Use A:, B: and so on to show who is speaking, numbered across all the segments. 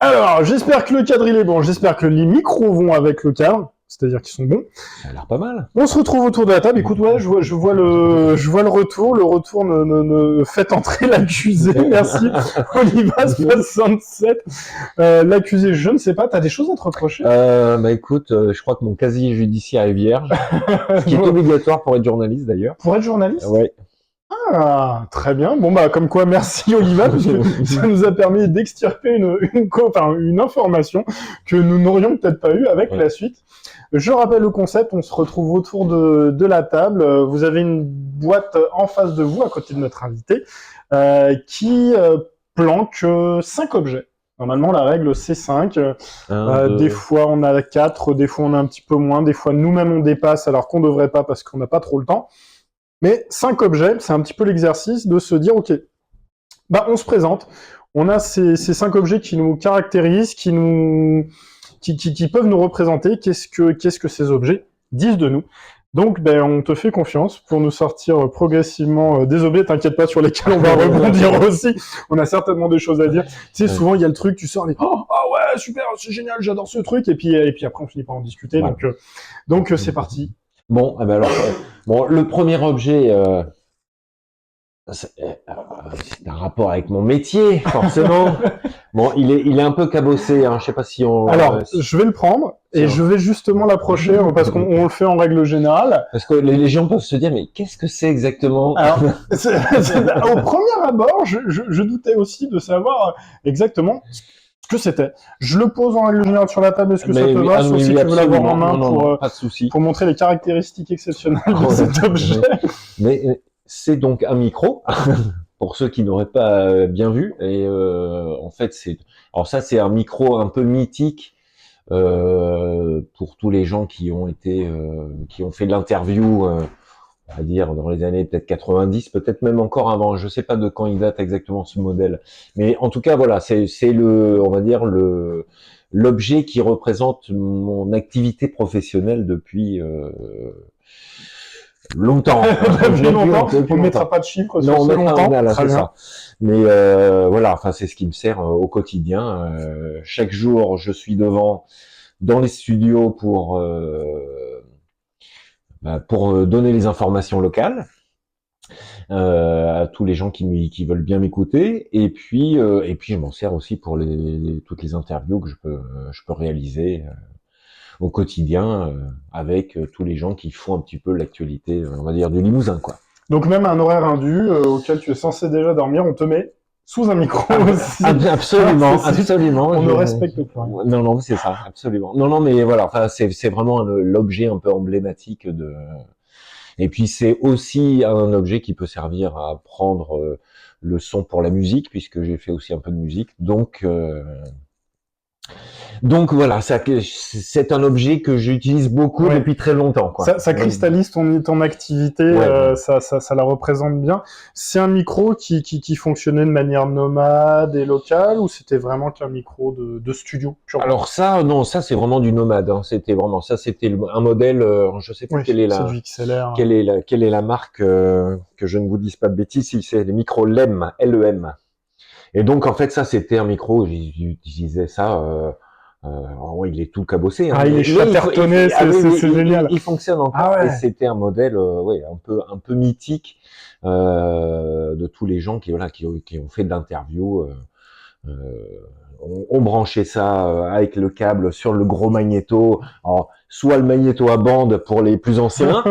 A: Alors, j'espère que le cadre il est bon, j'espère que les micros vont avec le cadre, c'est-à-dire qu'ils sont bons.
B: Ça a l'air pas mal.
A: On se retrouve autour de la table. Écoute, ouais, je vois le retour. Le retour fait entrer l'accusé. Merci. Oliva 67. L'accusé, je ne sais pas. T'as des choses à te reprocher?
B: Écoute, je crois que mon casier judiciaire est vierge, ce qui est obligatoire pour être journaliste d'ailleurs.
A: Pour être journaliste?
B: Ouais.
A: Ah, très bien. Bon, bah, comme quoi, merci Oliva, parce que ça nous a permis d'extirper une information que nous n'aurions peut-être pas eu avec la suite. Je rappelle le concept, on se retrouve autour de la table. Vous avez une boîte en face de vous, à côté de notre invité, qui planque 5 objets. Normalement, la règle, c'est 5. Des fois, on a 4, des fois, on a un petit peu moins, des fois, nous-mêmes, on dépasse alors qu'on devrait pas parce qu'on n'a pas trop le temps. Mais 5 objets, c'est un petit peu l'exercice de se dire, ok, bah on se présente, on a ces 5 objets qui nous caractérisent, qui peuvent nous représenter, qu'est-ce que ces objets disent de nous. Donc, ben, on te fait confiance pour nous sortir progressivement des objets, t'inquiète pas, sur lesquels on va rebondir aussi. On a certainement des choses à dire. Tu sais, souvent, il y a le truc, tu sors les, oh, ah ouais, super, c'est génial, j'adore ce truc, et puis après, on finit par en discuter. Ouais. Donc, c'est parti.
B: Bon, alors, le premier objet, c'est un rapport avec mon métier, forcément. Bon, il est un peu cabossé, hein. Je sais pas si on.
A: Alors, je vais le prendre et je vais justement l'approcher parce qu'on le fait en règle générale.
B: Parce que les gens peuvent se dire, mais qu'est-ce que c'est exactement?
A: Alors, au premier abord, je doutais aussi de savoir exactement ce que c'était. Je le pose en règle générale sur la table, est-ce que ça te va, sauf si tu veux l'avoir en main pour montrer les caractéristiques exceptionnelles de cet objet.
B: Mais c'est donc un micro, pour ceux qui n'auraient pas bien vu, et en fait c'est un micro un peu mythique pour tous les gens qui ont fait de l'interview, on va dire dans les années peut-être 90, peut-être même encore avant. Je sais pas de quand il date exactement ce modèle, mais en tout cas voilà, c'est on va dire l'objet qui représente mon activité professionnelle depuis longtemps.
A: Depuis longtemps. On ne mettra pas de chiffres sur ce longtemps.
B: Voilà, c'est ça. Mais voilà, enfin c'est ce qui me sert au quotidien. Chaque jour, je suis dans les studios pour donner les informations locales à tous les gens qui veulent bien m'écouter, et puis je m'en sers aussi pour toutes les interviews que je peux réaliser au quotidien avec tous les gens qui font un petit peu l'actualité, on va dire, du Limousin, quoi.
A: Donc même un horaire indu auquel tu es censé déjà dormir, on te met sous un micro aussi.
B: Absolument, absolument.
A: On ne respecte pas.
B: Non, c'est ça, absolument. Non, mais voilà, enfin, c'est vraiment l'objet un peu emblématique de. Et puis c'est aussi un objet qui peut servir à prendre le son pour la musique, puisque j'ai fait aussi un peu de musique, donc voilà, c'est un objet que j'utilise beaucoup depuis très longtemps, quoi.
A: Ça cristallise ton activité, ça la représente bien. C'est un micro qui fonctionnait de manière nomade et locale, ou c'était vraiment qu'un micro de studio purement?
B: Alors ça, non, ça c'est vraiment du nomade. Hein. C'était un modèle. Je sais pas quelle est la marque, que je ne vous dise pas de bêtises. Si c'est les micros LEM, LEM. Et donc en fait ça c'était un micro. J'utilisais ça. Il est tout cabossé. Hein,
A: il est chapertonné, c'est génial.
B: Il fonctionne encore. Et c'était un modèle, un peu mythique de tous les gens qui ont fait de l'interview. On branchait ça avec le câble sur le gros magnéto. Alors, soit le magnéto à bande pour les plus anciens,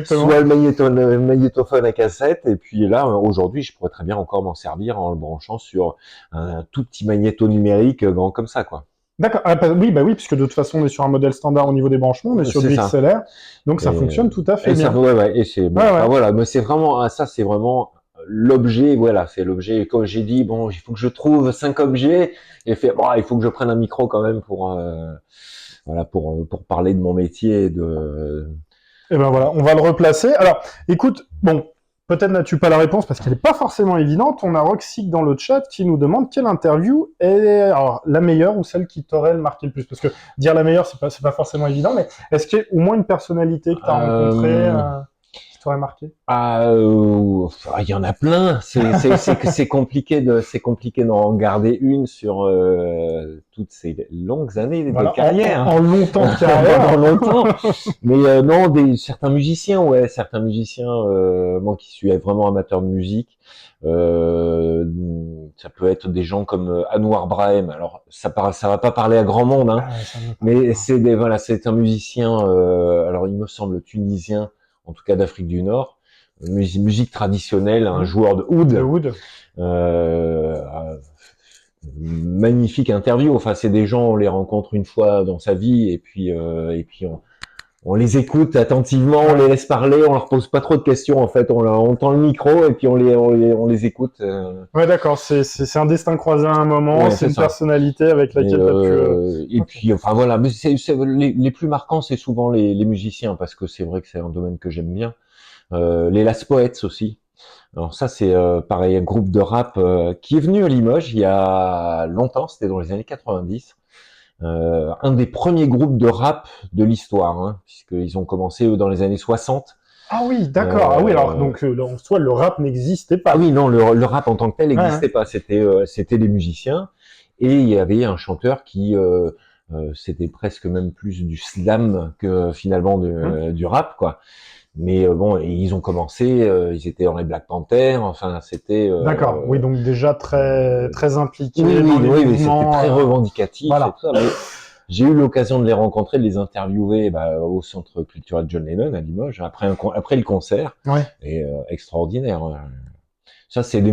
B: soit le magnétophone à cassette. Et puis là, aujourd'hui, je pourrais très bien encore m'en servir en le branchant sur un tout petit magnéto numérique grand comme ça, quoi.
A: D'accord. Oui, puisque de toute façon, on est sur un modèle standard au niveau des branchements, on est sur du XLR, donc ça fonctionne tout à fait bien.
B: Et c'est bon. Voilà, mais c'est vraiment ça, c'est vraiment l'objet. Voilà, c'est l'objet. Comme j'ai dit, bon, il faut que je trouve 5 objets. Et il faut que je prenne un micro quand même pour parler de mon métier.
A: Et ben voilà, on va le replacer. Alors, écoute, bon. Peut-être n'as-tu pas la réponse parce qu'elle n'est pas forcément évidente. On a Roxic dans le chat qui nous demande quelle interview est la meilleure ou celle qui t'aurait marqué le plus. Parce que dire la meilleure, c'est pas forcément évident, mais est-ce qu'il y a au moins une personnalité que tu as rencontrée t'aurait marqué?
B: Il y en a plein. C'est compliqué d'en garder une sur toutes ces longues années
A: Voilà,
B: de carrière.
A: en longtemps de carrière.
B: Pendant longtemps. Mais non, certains musiciens, moi qui suis vraiment amateur de musique, ça peut être des gens comme Anouar Brahim. Alors ça va pas parler à grand monde, hein, mais c'est un musicien. Alors il me semble tunisien, en tout cas d'Afrique du Nord, musique traditionnelle, un joueur de oud. Magnifique interview. Enfin, c'est des gens, on les rencontre une fois dans sa vie, et puis on les écoute attentivement, on les laisse parler, on leur pose pas trop de questions. En fait, on tend le micro et puis on les écoute.
A: Ouais, d'accord. C'est un destin croisé à un moment.
B: Ouais,
A: c'est une
B: ça.
A: personnalité avec laquelle t'as pu.
B: Et puis, enfin voilà. Mais les plus marquants, c'est souvent les musiciens, parce que c'est vrai que c'est un domaine que j'aime bien. Les Last Poets aussi. Alors ça, c'est pareil, un groupe de rap qui est venu à Limoges il y a longtemps. C'était dans les années 90. Un des premiers groupes de rap de l'histoire, hein, puisqu'ils ont commencé eux dans les années 60.
A: Ah oui, d'accord. Ah oui, alors donc en soi le rap n'existait pas.
B: Ah oui, non, le rap en tant que tel n'existait pas. C'était des musiciens, et il y avait un chanteur qui c'était presque même plus du slam que finalement du rap, quoi. Mais bon, et ils ont commencé, ils étaient dans les Black Panthers, enfin c'était.
A: D'accord. Oui, donc déjà très impliqués
B: Oui,
A: dans les
B: mais
A: mouvements.
B: c'était très revendicatif.
A: Voilà.
B: Et tout ça, mais j'ai eu l'occasion de les rencontrer, de les interviewer au Centre culturel John Lennon à Limoges après le concert.
A: Ouais.
B: Et extraordinaire. Ça, c'est des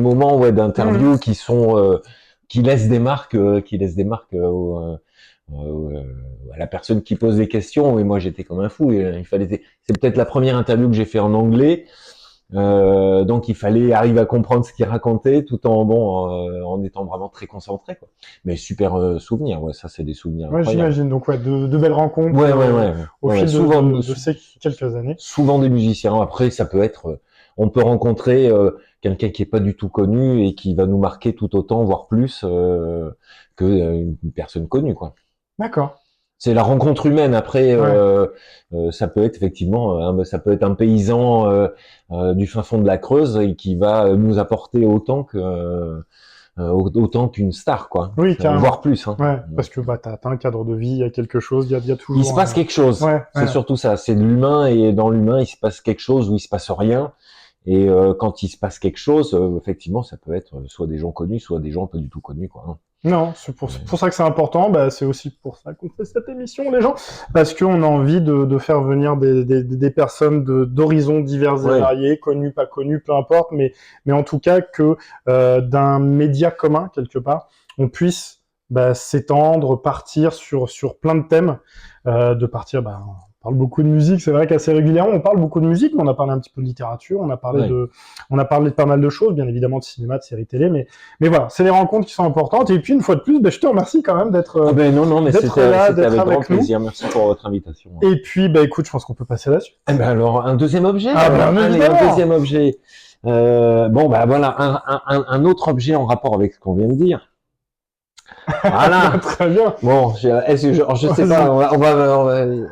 B: moments d'interview qui sont qui laissent des marques, à la personne qui pose des questions. Et moi, j'étais comme un fou. Et c'est peut-être la première interview que j'ai fait en anglais. Donc il fallait arriver à comprendre ce qu'il racontait tout en étant vraiment très concentré, quoi. Mais super souvenir, ça c'est des souvenirs incroyables.
A: J'imagine. Donc de belles rencontres au fil de ces quelques années.
B: Souvent des musiciens. Après ça peut être, on peut rencontrer quelqu'un qui est pas du tout connu et qui va nous marquer tout autant, voire plus que une personne connue, quoi.
A: D'accord.
B: C'est la rencontre humaine. Après, ça peut être effectivement, ça peut être un paysan du fin fond de la Creuse et qui va nous apporter autant qu'une star, quoi.
A: Oui, carrément.
B: Voire plus. Hein.
A: Ouais, parce que t'as un cadre de vie, il y a quelque chose, il y a toujours.
B: Il se passe quelque chose. C'est surtout ça. C'est de l'humain, et dans l'humain, il se passe quelque chose ou il se passe rien. Et quand il se passe quelque chose, effectivement, ça peut être soit des gens connus, soit des gens pas du tout connus, quoi. Hein.
A: Non, c'est pour ça que c'est important. C'est aussi pour ça qu'on fait cette émission, les gens, parce qu'on a envie de faire venir des personnes d'horizons divers et variés, connus, pas connus, peu importe, mais en tout cas que d'un média commun quelque part, on puisse s'étendre, partir sur plein de thèmes, de partir. On parle beaucoup de musique, c'est vrai qu'assez régulièrement on parle beaucoup de musique, mais on a parlé un petit peu de littérature, on a parlé de pas mal de choses, bien évidemment de cinéma, de séries télé, mais voilà, c'est les rencontres qui sont importantes. Et puis une fois de plus, je te remercie quand même d'être
B: mais
A: d'être là, d'être
B: avec grand plaisir.
A: nous.
B: Merci pour votre invitation.
A: Et puis écoute, je pense qu'on peut passer là-dessus.
B: Alors un deuxième objet.
A: Allez,
B: un deuxième objet. Voilà, un autre objet en rapport avec ce qu'on vient de dire. Voilà.
A: Très bien.
B: Bon, je sais pas,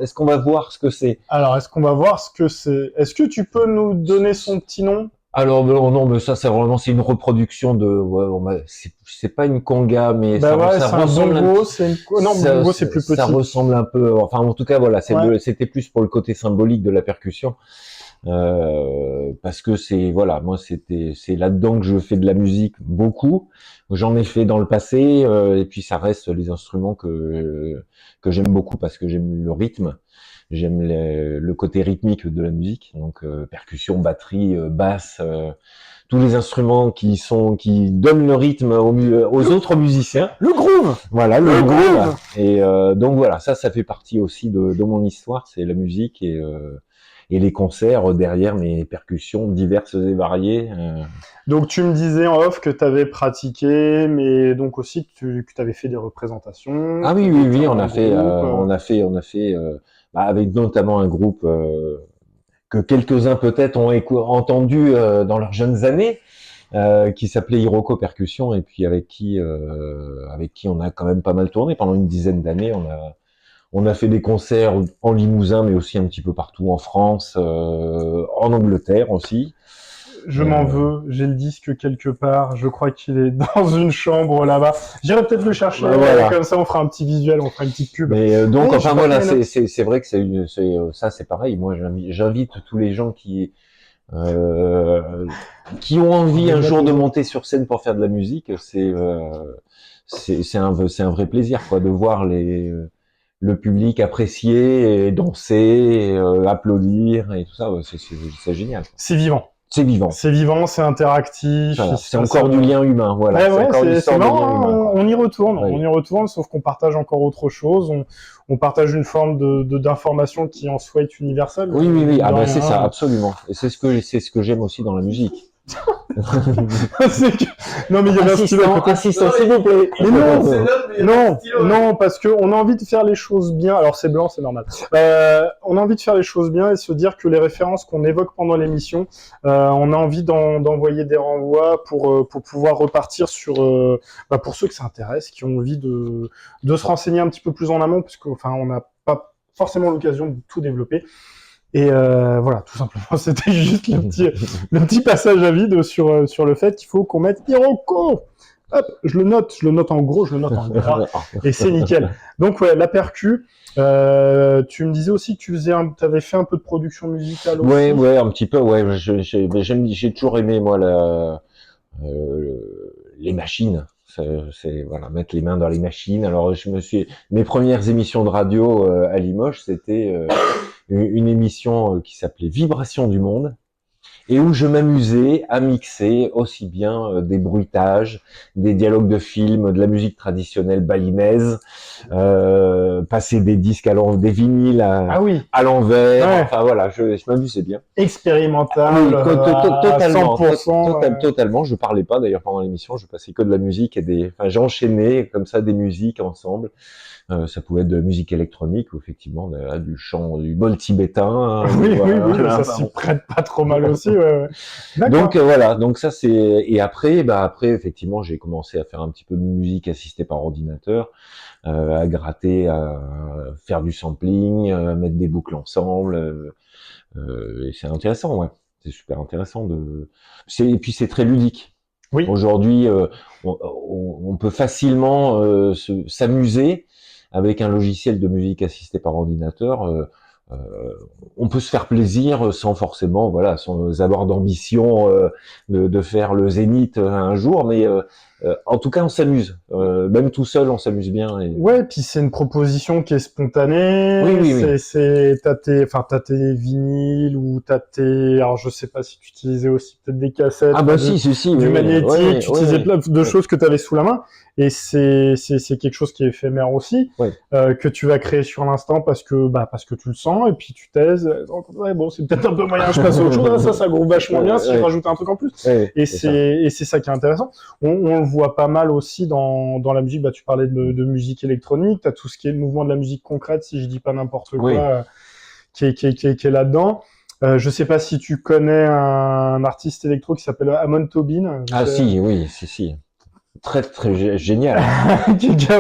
B: est-ce qu'on va voir ce que c'est?
A: Alors, est-ce qu'on va voir ce que c'est? Est-ce que tu peux nous donner son petit nom?
B: Alors non, mais ça, c'est une reproduction de, c'est pas une conga, mais ça ressemble.
A: Bongo, bongo, c'est plus petit.
B: Ça ressemble un peu, enfin, en tout cas, voilà, c'était plus pour le côté symbolique de la percussion. Parce que moi c'est là-dedans que je fais de la musique beaucoup. J'en ai fait dans le passé, et puis ça reste les instruments que j'aime beaucoup parce que j'aime le rythme, j'aime le côté rythmique de la musique, donc percussion, batterie, basse, tous les instruments qui donnent le rythme aux autres musiciens.
A: Le groove.
B: Voilà, le groove. Et donc voilà, ça fait partie aussi de mon histoire, c'est la musique et les concerts derrière mes percussions diverses et variées.
A: Donc tu me disais en off que tu avais pratiqué, mais donc aussi que tu avais fait des représentations.
B: Ah oui, on a fait avec notamment un groupe que quelques-uns peut-être ont entendu dans leurs jeunes années, qui s'appelait Hiroko Percussion, et puis avec qui on a quand même pas mal tourné pendant une dizaine d'années. On a fait des concerts en Limousin, mais aussi un petit peu partout en France, en Angleterre aussi.
A: Je m'en veux, j'ai le disque quelque part, je crois qu'il est dans une chambre là-bas. J'irai peut-être le chercher,
B: Voilà.
A: comme ça on fera un petit visuel, on fera une petite pub.
B: Mais donc,
A: Oui,
B: enfin
A: je
B: voilà,
A: crois qu'il
B: c'est vrai que ça c'est pareil. Moi, j'invite tous les gens qui ont envie un jour de monter sur scène pour faire de la musique. C'est un vrai plaisir, quoi, de voir le public apprécier, et danser, et, applaudir et tout ça. Ouais, c'est génial.
A: C'est vivant.
B: C'est vivant.
A: C'est vivant, c'est interactif.
B: Voilà. C'est encore du lien humain. Voilà.
A: Ouais,
B: c'est
A: ouais,
B: encore une
A: c'est
B: histoire de
A: marrant,
B: lien humain.
A: on y retourne,
B: Oui.
A: on y retourne, sauf qu'on partage encore autre chose. On partage une forme d'information qui en soi est universelle.
B: Oui, oui, oui. Ah
A: De
B: ben
A: rien.
B: c'est ça, absolument. Et c'est ce que j'aime aussi dans la musique.
A: C'est que... Non, mais il y avait un stylo à côté.
B: Assistant, s'il vous plaît.
A: Mais non, parce que on a envie de faire les choses bien. Alors c'est blanc, c'est normal. On a envie de faire les choses bien et se dire que les références qu'on évoque pendant l'émission, on a envie d'envoyer des renvois pour pouvoir repartir sur, pour ceux que ça intéresse, qui ont envie de se renseigner un petit peu plus en amont, parce qu'on on n'a pas forcément l'occasion de tout développer. Et voilà, tout simplement, c'était juste le petit passage à vide sur le fait qu'il faut qu'on mette Hiroko. Hop, je le note en gros, je le note en gras, et c'est nickel. Donc ouais, la percu. Tu me disais aussi que t'avais fait un peu de production musicale aussi.
B: Ouais, un petit peu. Ouais, j'ai toujours aimé moi les machines. Voilà, mettre les mains dans les machines. Alors mes premières émissions de radio à Limoges, c'était une émission qui s'appelait Vibration du Monde, et où je m'amusais à mixer aussi bien des bruitages, des dialogues de films, de la musique traditionnelle balinaise, passer des disques des vinyles à l'envers.
A: Ouais.
B: Enfin voilà, je m'amusais bien.
A: Expérimental,
B: Totalement,
A: 100%.
B: totalement. Je parlais pas d'ailleurs pendant l'émission, je passais que de la musique j'enchaînais comme ça des musiques ensemble. Ça pouvait être de la musique électronique ou effectivement du chant, du bol tibétain.
A: Oui,
B: voilà,
A: ça s'y prête pas trop mal aussi. Ouais.
B: Donc voilà, donc ça c'est, et après effectivement j'ai commencé à faire un petit peu de musique assistée par ordinateur, à gratter, à faire du sampling, à mettre des boucles ensemble, et c'est intéressant, ouais, c'est super intéressant et puis c'est très ludique.
A: Oui.
B: Aujourd'hui, on peut facilement s'amuser avec un logiciel de musique assistée par ordinateur. On peut se faire plaisir sans forcément, voilà, sans avoir d'ambition de faire le zénith un jour, mais en tout cas on s'amuse. Même tout seul, on s'amuse bien.
A: Ouais, puis c'est une proposition qui est spontanée.
B: Oui.
A: T'as tes vinyles ou alors je sais pas si tu utilisais aussi peut-être des cassettes.
B: Ah bah si,
A: du magnétique, tu utilisais plein de choses que tu avais sous la main. Et c'est quelque chose qui est éphémère aussi, que tu vas créer sur l'instant parce que tu le sens et puis tu t'aises. Ouais, bon, c'est peut-être un peu moyen, je passe à autre chose. Ça groupe vachement bien si je rajoute un truc en plus. Et c'est ça qui est intéressant. On le voit pas mal aussi dans la musique. Tu parlais de musique électronique. T'as tout ce qui est le mouvement de la musique concrète, si je dis pas n'importe quoi, qui est là-dedans. Je sais pas si tu connais un artiste électro qui s'appelle Amon Tobin.
B: Si. Très génial.
A: Écoutez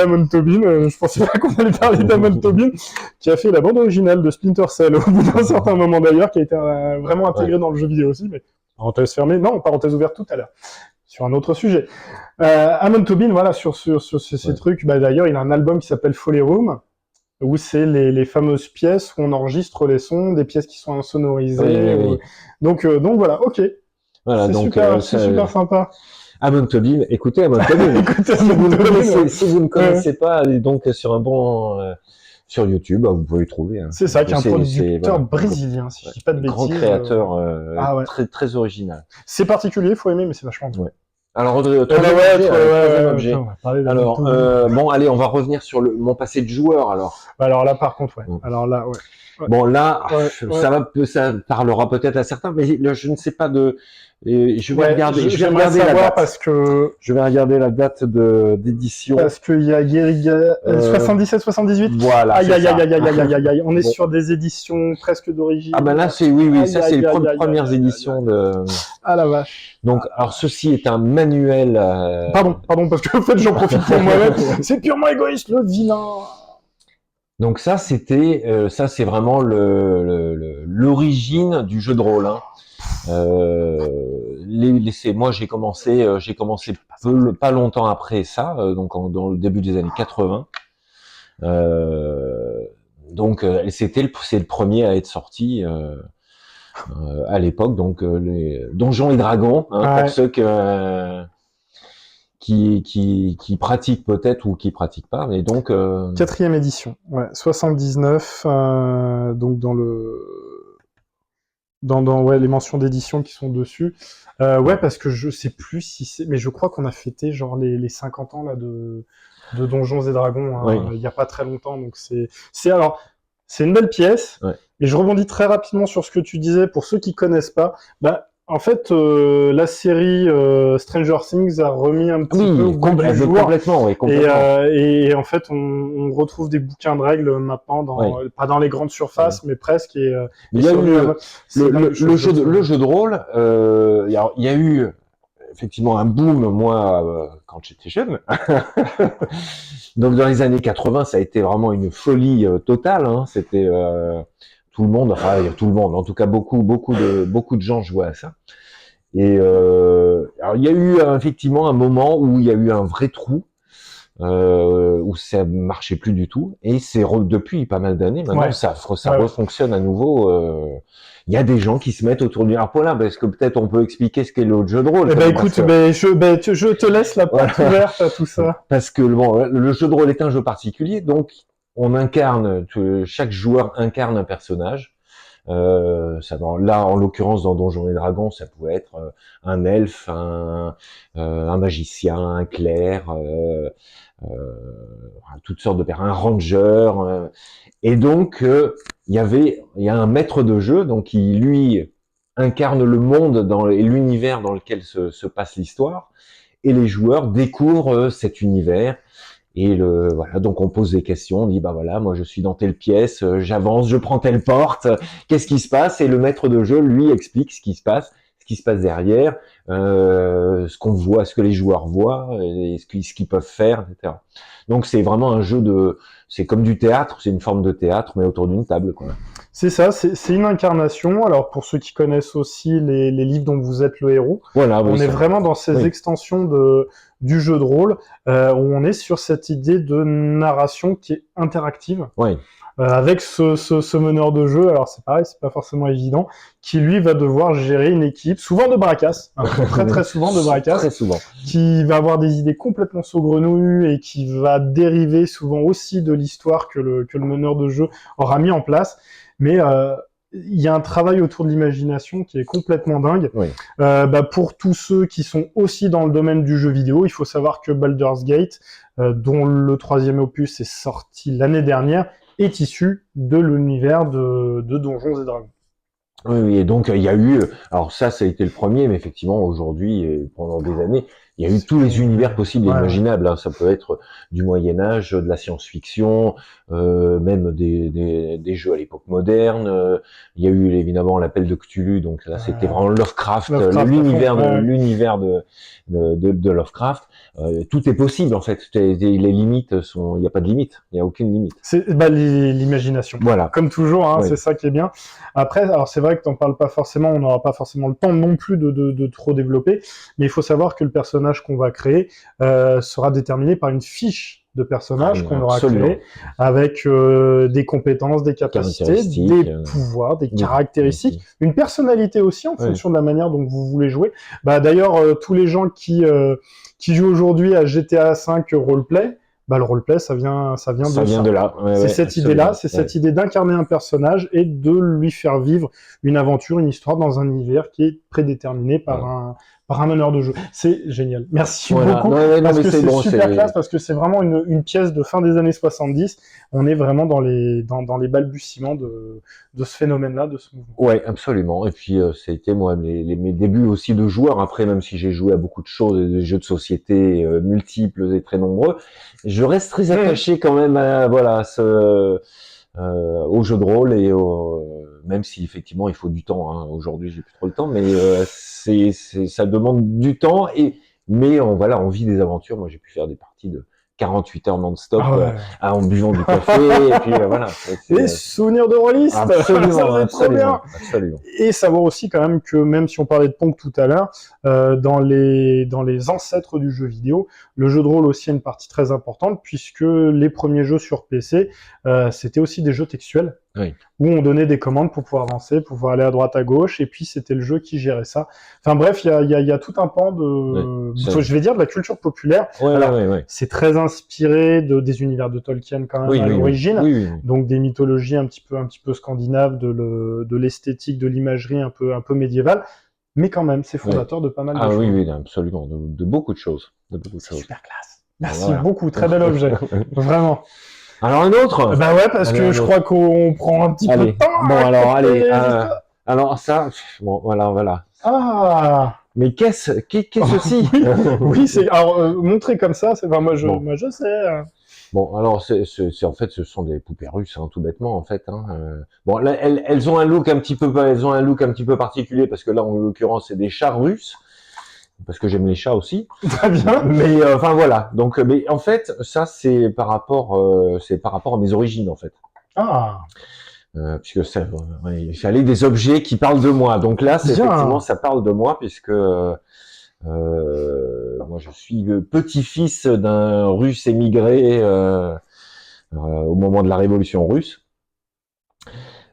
A: Amon Tobin, je pensais pas qu'on allait parler d'Amon Tobin, qui a fait la bande originale de Splinter Cell au bout d'un certain moment d'ailleurs, qui a été vraiment intégré dans le jeu vidéo aussi, mais parenthèse fermée, non, parenthèse ouverte tout à l'heure, sur un autre sujet. Amon Tobin, voilà, sur ces trucs, d'ailleurs il a un album qui s'appelle Foley Room, où c'est les fameuses pièces où on enregistre les sons, des pièces qui sont insonorisées. Donc voilà, ok.
B: Voilà,
A: c'est super sympa.
B: Amon Tobin, écoutez Amon Tobin. Si vous ne connaissez pas, allez donc sur sur YouTube, vous pouvez le trouver. Hein.
A: C'est ça, qui est un producteur brésilien, si je dis pas de bêtises.
B: Grand créateur, très original.
A: C'est particulier, faut aimer, mais c'est vachement bien.
B: Alors, troisième objet. Alors, bon, allez, on va revenir sur mon passé de joueur, alors.
A: Alors là, par contre, Alors là,
B: Bon, là, ça parlera peut-être à certains, mais je ne sais pas Et je vais regarder, je vais
A: j'aimerais
B: regarder la
A: savoir
B: date.
A: parce que
B: Je vais regarder la date d'édition.
A: qu'il y a Guérilla 77-78.
B: Voilà,
A: Aïe
B: c'est
A: aïe
B: ça.
A: aïe aïe aïe aïe aïe aïe. On est
B: Bon.
A: sur des éditions presque d'origine.
B: Ah ben là, oui,
A: Aïe,
B: ça c'est
A: aïe,
B: les
A: aïe, aïe,
B: premières
A: aïe, aïe,
B: éditions de.
A: Ah la vache.
B: Donc, alors ceci est un manuel.
A: Pardon, parce que en fait j'en profite pour moi-même. C'est purement égoïste le vilain.
B: Donc ça, ça c'est vraiment l'origine du jeu de rôle. Hein. Moi j'ai commencé pas longtemps après ça, donc dans le début des années 80. C'est le premier à être sorti à l'époque, donc les Donjons et Dragons, hein, pour ceux qui pratiquent peut-être ou qui pratiquent pas, mais donc
A: 4e édition, 79, donc dans les mentions d'édition qui sont dessus. Parce que je sais plus si c'est, mais je crois qu'on a fêté genre les 50 ans là de Donjons et Dragons, hein, il y a pas très longtemps, donc c'est une belle pièce.
B: Ouais.
A: Et je rebondis très rapidement sur ce que tu disais pour ceux qui connaissent pas. En fait, la série Stranger Things a remis un petit peu au goût du jour.
B: Complètement.
A: Et en fait, on retrouve des bouquins de règles maintenant, pas dans les grandes surfaces, mais presque. Il
B: y a eu le jeu de rôle. Il y a eu effectivement un boom, moi, quand j'étais jeune. Donc dans les années 80, ça a été vraiment une folie totale. Hein. C'était tout le monde, en tout cas beaucoup de gens jouaient à ça. Et alors il y a eu effectivement un moment où il y a eu un vrai trou, où ça marchait plus du tout, et c'est depuis pas mal d'années maintenant ça refonctionne à nouveau. Il y a des gens qui se mettent autour du Paulin, parce que peut-être on peut expliquer ce qu'est le jeu de rôle.
A: Écoute, je te laisse la porte ouverte à tout ça.
B: Parce que le jeu de rôle est un jeu particulier, donc chaque joueur incarne un personnage. Là, en l'occurrence, dans Donjons et Dragons, ça pouvait être un elfe, un magicien, un clerc, toutes sortes de un ranger. Et donc, il y a un maître de jeu, donc qui lui incarne le monde et l'univers dans lequel se passe l'histoire, et les joueurs découvrent cet univers. Et donc on pose des questions, on dit moi je suis dans telle pièce, j'avance, je prends telle porte, qu'est-ce qui se passe? Et le maître de jeu lui explique ce qui se passe derrière, ce qu'on voit, ce que les joueurs voient, et ce qu'ils peuvent faire, etc. Donc c'est vraiment un jeu c'est comme du théâtre, c'est une forme de théâtre mais autour d'une table, quoi.
A: C'est ça, c'est une incarnation. Alors pour ceux qui connaissent aussi les livres dont vous êtes le héros, on est vraiment dans ces extensions du jeu de rôle, où on est sur cette idée de narration qui est interactive. Avec ce meneur de jeu, alors c'est pareil, c'est pas forcément évident, qui lui va devoir gérer une équipe, souvent de bracasses, très très souvent de bracasses,
B: très souvent,
A: qui va avoir des idées complètement saugrenues et qui va dériver souvent aussi de l'histoire que le meneur de jeu aura mis en place. Mais il y a un travail autour de l'imagination qui est complètement dingue. Pour tous ceux qui sont aussi dans le domaine du jeu vidéo, il faut savoir que Baldur's Gate, dont le 3e opus est sorti l'année dernière, est issu de l'univers de Donjons et Dragons.
B: Oui, et donc il y a eu, alors ça a été le premier, mais effectivement aujourd'hui et pendant des années, il y a eu tous les univers possibles et imaginables. Hein. Ça peut être du Moyen-Âge, de la science-fiction, même des jeux à l'époque moderne. Il y a eu évidemment l'appel de Cthulhu, donc là c'était vraiment Lovecraft l'univers de Lovecraft. Tout est possible en fait. Les limites il n'y a pas de limite, il n'y a aucune limite.
A: C'est l'imagination.
B: Voilà.
A: Comme toujours, hein, c'est ça qui est bien. Après, alors c'est vrai que t'en parles pas forcément, on n'aura pas forcément le temps non plus de trop développer, mais il faut savoir que le personnage qu'on va créer sera déterminé par une fiche de personnage qu'on aura créé avec des compétences, des capacités, des pouvoirs, des caractéristiques, une personnalité aussi en fonction de la manière dont vous voulez jouer. D'ailleurs, tous les gens qui jouent aujourd'hui à GTA V roleplay, le roleplay, ça vient de
B: là.
A: C'est cette idée-là, c'est cette idée d'incarner un personnage et de lui faire vivre une aventure, une histoire dans un univers qui est prédéterminé par par un meneur de jeu. C'est génial. Merci
B: Voilà.
A: beaucoup.
B: Non,
A: Parce
B: mais
A: que c'est
B: bon,
A: super classe, parce que c'est vraiment une pièce de fin des années 70. On est vraiment dans les balbutiements de ce phénomène-là, de ce mouvement.
B: Ouais, absolument. Et puis, c'était moi mes débuts aussi de joueur. Après, même si j'ai joué à beaucoup de choses, des jeux de société multiples et très nombreux, je reste très attaché quand même à voilà au jeu de rôle et même si effectivement il faut du temps. Hein. Aujourd'hui, j'ai plus trop le temps, mais ça demande du temps mais voilà, on vit des aventures. Moi, j'ai pu faire des parties de 48 heures non-stop
A: Ah ouais.
B: en buvant du café et puis voilà.
A: Les souvenirs de rôlistes.
B: Absolument,
A: Ça, c'est trop bien.
B: absolument.
A: Et savoir aussi quand même que même si on parlait de Pong tout à l'heure, dans les ancêtres du jeu vidéo, le jeu de rôle aussi a une partie très importante puisque les premiers jeux sur PC, c'était aussi des jeux textuels.
B: Oui.
A: Où on donnait des commandes pour pouvoir avancer, pour pouvoir aller à droite à gauche, et puis c'était le jeu qui gérait ça. Enfin bref, il y a tout un pan je vais dire de la culture populaire.
B: Ouais,
A: Alors,
B: ouais.
A: c'est très inspiré des univers de Tolkien quand même à l'origine.
B: Oui.
A: Donc des mythologies un petit peu scandinaves, de l'esthétique, de l'imagerie un peu médiévale, mais quand même c'est fondateur de pas mal de choses.
B: Oui, absolument, de beaucoup de choses,
A: C'est super classe. Merci beaucoup, très bel objet, vraiment.
B: Alors un autre.
A: Bah ouais, parce que je crois qu'on prend un petit peu de temps.
B: Bon alors allez. Alors ça, bon voilà.
A: Ah.
B: Mais qu'est-ce ceci?
A: Oui, c'est alors montré comme ça, c'est moi je sais.
B: Bon, alors c'est en fait ce sont des poupées russes, hein, tout bêtement en fait. Hein. Bon, là elles ont un look un petit peu particulier parce que là en l'occurrence c'est des chats russes parce que j'aime les chats aussi.
A: Très bien.
B: Mais enfin voilà. Donc, mais en fait ça c'est par rapport à mes origines en fait.
A: Ah.
B: Puisque il fallait des objets qui parlent de moi. Donc là, effectivement, ça parle de moi puisque moi, je suis petit-fils d'un Russe émigré au moment de la Révolution russe.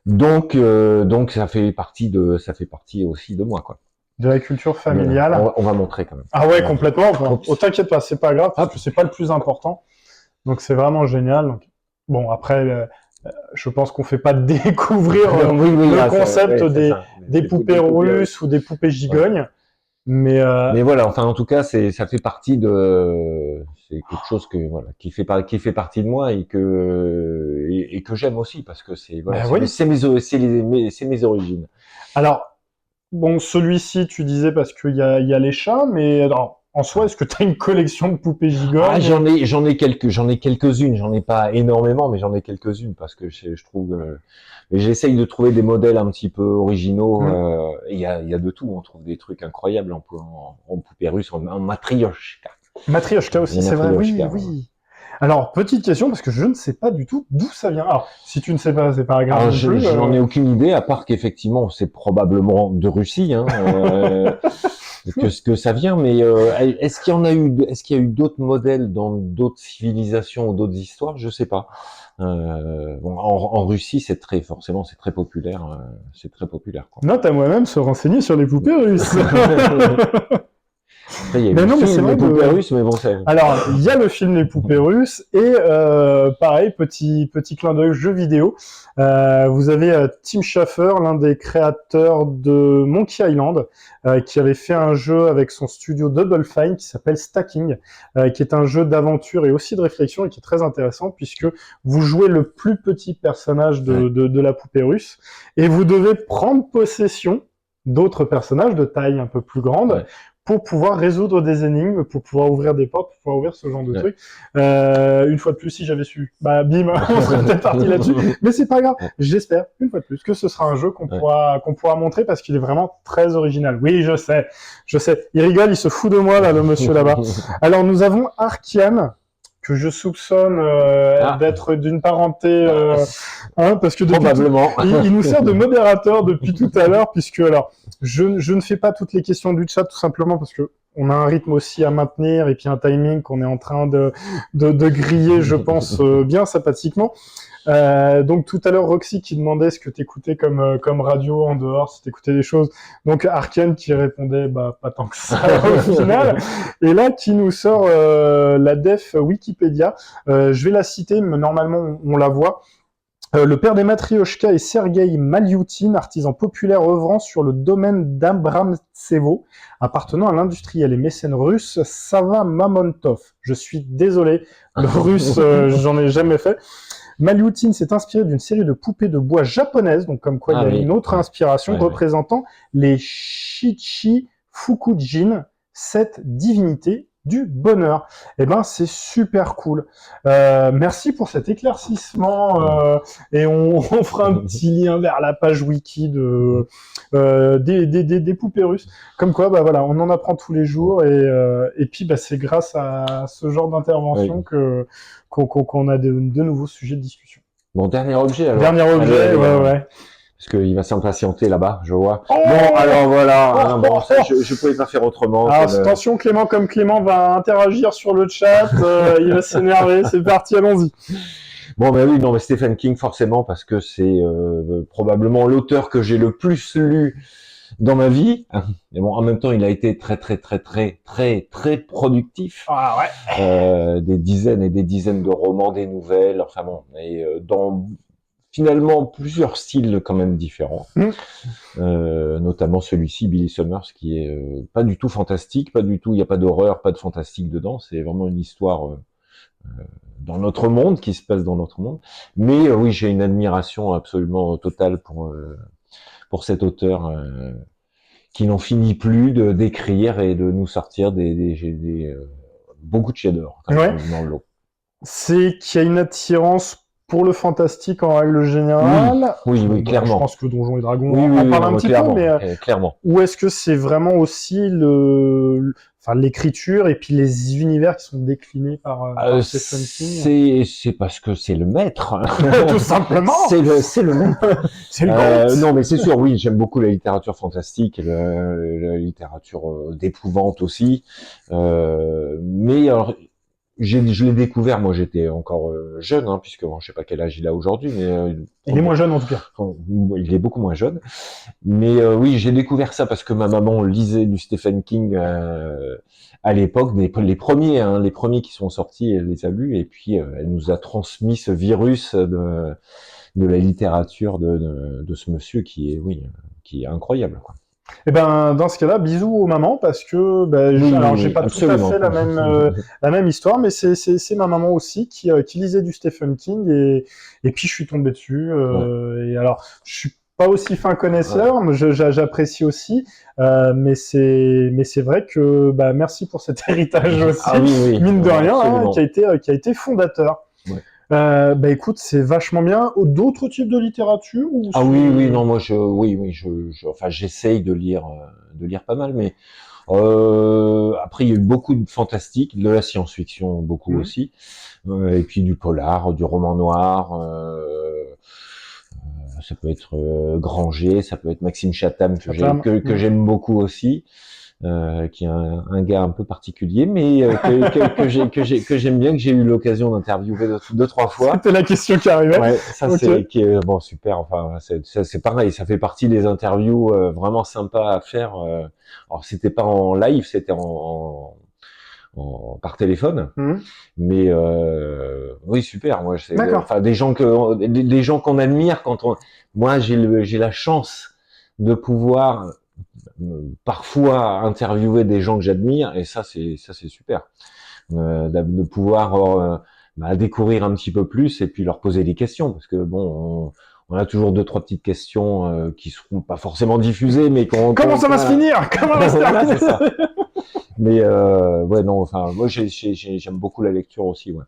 B: Donc ça fait partie aussi de moi, quoi.
A: De la culture familiale.
B: On va montrer quand même.
A: Ah ouais, complètement. Oh, t'inquiète pas, c'est pas grave, parce que c'est pas le plus important. Donc c'est vraiment génial. Donc, bon, après. Je pense qu'on fait pas découvrir le concept des poupées russes ou des poupées gigognes, mais
B: voilà, enfin en tout cas ça fait partie c'est quelque chose qui fait partie de moi et que j'aime aussi parce que c'est mes origines.
A: Alors bon, celui-ci tu disais parce qu'il y a les chats, mais alors, en soi, est-ce que tu as une collection de poupées gigognes?
B: Ah, j'en ai quelques-unes, j'en ai pas énormément, mais j'en ai quelques-unes parce que je trouve j'essaye de trouver des modèles un petit peu originaux. Il y a de tout, on trouve des trucs incroyables en poupées russes, en matrioshka.
A: Matrioshka aussi, c'est vrai, oui. Alors, petite question, parce que je ne sais pas du tout d'où ça vient. Alors, si tu ne sais pas, c'est pas grave.
B: Je n'en ai aucune idée, à part qu'effectivement, c'est probablement de Russie, hein, que ça vient, mais est-ce qu'il y a eu d'autres modèles dans d'autres civilisations ou d'autres histoires? Je sais pas. En Russie, c'est très populaire, quoi.
A: Note à moi-même se renseigner sur les poupées russes.
B: Après, il y a le film Les Poupées Russes, mais bon,
A: alors, il y a le film Les Poupées Russes et pareil, petit clin d'œil jeu vidéo. Vous avez Tim Schafer, l'un des créateurs de Monkey Island, qui avait fait un jeu avec son studio Double Fine qui s'appelle Stacking, qui est un jeu d'aventure et aussi de réflexion et qui est très intéressant puisque vous jouez le plus petit personnage de la poupée russe et vous devez prendre possession d'autres personnages de taille un peu plus grande pour pouvoir résoudre des énigmes, pour pouvoir ouvrir des portes, pour pouvoir ouvrir ce genre de trucs. Une fois de plus, si j'avais su, bim, on serait peut-être parti là-dessus. Mais c'est pas grave. J'espère, une fois de plus, que ce sera un jeu qu'on pourra montrer parce qu'il est vraiment très original. Oui, je sais. Il rigole, il se fout de moi, là, le monsieur là-bas. Alors, nous avons Arkian, que je soupçonne d'être d'une parenté, parce que
B: probablement.
A: Il nous sert de modérateur depuis tout à l'heure, puisque alors je ne fais pas toutes les questions du chat tout simplement parce que on a un rythme aussi à maintenir et puis un timing qu'on est en train de griller, je pense bien sympathiquement. Donc tout à l'heure Roxy qui demandait ce que t'écoutais comme radio en dehors, si t'écoutais des choses. Donc Arken qui répondait pas tant que ça au final. Et là qui nous sort la def Wikipédia. Je vais la citer, mais normalement on la voit. Le père des Matrioshka est Sergueï Malyoutin, artisan populaire œuvrant sur le domaine d'Abramtsevo, appartenant à l'industriel et mécène russe Sava Mamontov. Je suis désolé, le russe, j'en ai jamais fait. Malyoutin s'est inspiré d'une série de poupées de bois japonaises, donc comme quoi il y a une autre inspiration représentant les Shichi Fukujin, cette divinité du bonheur. Eh ben, c'est super cool. Merci pour cet éclaircissement et on fera un petit lien vers la page wiki des poupées russes. Comme quoi, bah voilà, on en apprend tous les jours et puis bah c'est grâce à ce genre d'intervention qu'on a de nouveaux sujets de discussion.
B: Bon, dernier objet alors.
A: Dernier objet, ouais.
B: Parce qu'il va s'impatienter là-bas, je vois. Bon, alors voilà. Je pouvais pas faire autrement.
A: Alors, attention, Clément, comme Clément va interagir sur le chat, il va s'énerver. C'est parti, allons-y.
B: Bon, ben oui, non, mais Stephen King, forcément, parce que c'est probablement l'auteur que j'ai le plus lu dans ma vie. Et bon, en même temps, il a été très productif.
A: Ah ouais.
B: Des dizaines et des dizaines de romans, des nouvelles, enfin bon, et dans finalement plusieurs styles quand même différents, notamment celui-ci, Billy Summers, qui est pas du tout fantastique, pas du tout, il n'y a pas d'horreur, pas de fantastique dedans, c'est vraiment une histoire dans notre monde, qui se passe dans notre monde. Mais oui, j'ai une admiration absolument totale pour cet auteur qui n'en finit plus de d'écrire et de nous sortir beaucoup de chefs-d'œuvre dans le lot.
A: C'est qu'il y a une attirance pour le fantastique en règle générale.
B: Oui, clairement.
A: Je pense que Donjons et Dragons en parle un petit peu, mais
B: clairement.
A: Ou est-ce que c'est vraiment aussi l'écriture et puis les univers qui sont déclinés par Stephen King?
B: C'est parce que c'est le maître.
A: Tout simplement.
B: C'est le maître.
A: C'est le
B: non, mais c'est sûr, oui, j'aime beaucoup la littérature fantastique, la littérature d'épouvante aussi. Mais alors, je l'ai découvert, moi j'étais encore jeune, puisque bon, je sais pas quel âge il a aujourd'hui, mais
A: il est moins jeune en tout cas.
B: Il est beaucoup moins jeune, mais oui, j'ai découvert ça parce que ma maman lisait du Stephen King à l'époque, les premiers qui sont sortis, elle les a lus, et puis elle nous a transmis ce virus de la littérature de ce monsieur qui est incroyable, quoi.
A: Eh ben, dans ce cas-là, bisous aux mamans, parce que alors j'ai pas absolument tout à fait la même histoire, mais c'est ma maman aussi qui lisait du Stephen King et puis je suis tombé dessus. Et alors, je suis pas aussi fin connaisseur, mais j'apprécie aussi, mais c'est vrai que merci pour cet héritage aussi, mine de rien, qui a été fondateur. Ouais. Écoute, c'est vachement bien. D'autres types de littérature ou
B: non, moi j'essaye de lire pas mal, mais après il y a eu beaucoup de fantastique, de la science-fiction beaucoup aussi, et puis du polar, du roman noir. Ça peut être Granger, ça peut être Maxime Chatham que j'aime beaucoup aussi. Qui est un gars un peu particulier, mais que j'aime bien, que j'ai eu l'occasion d'interviewer deux, trois fois.
A: C'était la question qui arrivait.
B: Ouais, ça c'est bon, super. Enfin, c'est pareil, ça fait partie des interviews vraiment sympas à faire. Alors c'était pas en live, c'était par téléphone, mais oui, super. Moi, des gens qu'on admire moi j'ai la chance de pouvoir parfois interviewer des gens que j'admire, et ça c'est super, de pouvoir découvrir un petit peu plus et puis leur poser des questions, parce que bon, on a toujours deux trois petites questions qui seront pas forcément diffusées, mais
A: comment ça va se finir, comment va se terminer.
B: C'est ça. Mais moi j'aime beaucoup la lecture aussi, ouais.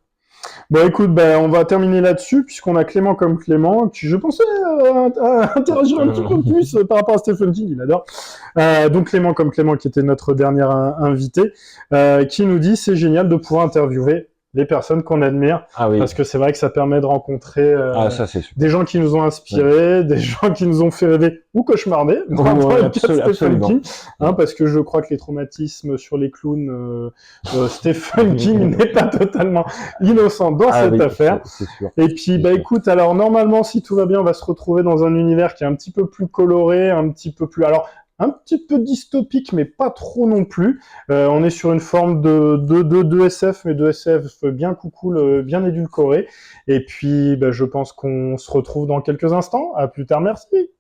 A: Bon, écoute, on va terminer là-dessus, puisqu'on a Clément comme Clément, qui je pensais interagir un petit peu plus par rapport à Stephen King, il adore. Donc Clément comme Clément, qui était notre dernier invité, qui nous dit c'est génial de pouvoir interviewer les personnes qu'on admire, parce que c'est vrai que ça permet de rencontrer des gens qui nous ont inspirés, des gens qui nous ont fait rêver ou cauchemarder, Stephen King, parce que je crois que les traumatismes sur les clowns, Stephen King n'est pas totalement innocent dans cette affaire.
B: C'est sûr.
A: Et puis, écoute, alors normalement, si tout va bien, on va se retrouver dans un univers qui est un petit peu plus coloré, un petit peu plus un petit peu dystopique, mais pas trop non plus. On est sur une forme de SF, mais de SF bien coucoule, bien édulcoré. Et puis, je pense qu'on se retrouve dans quelques instants. À plus tard, merci.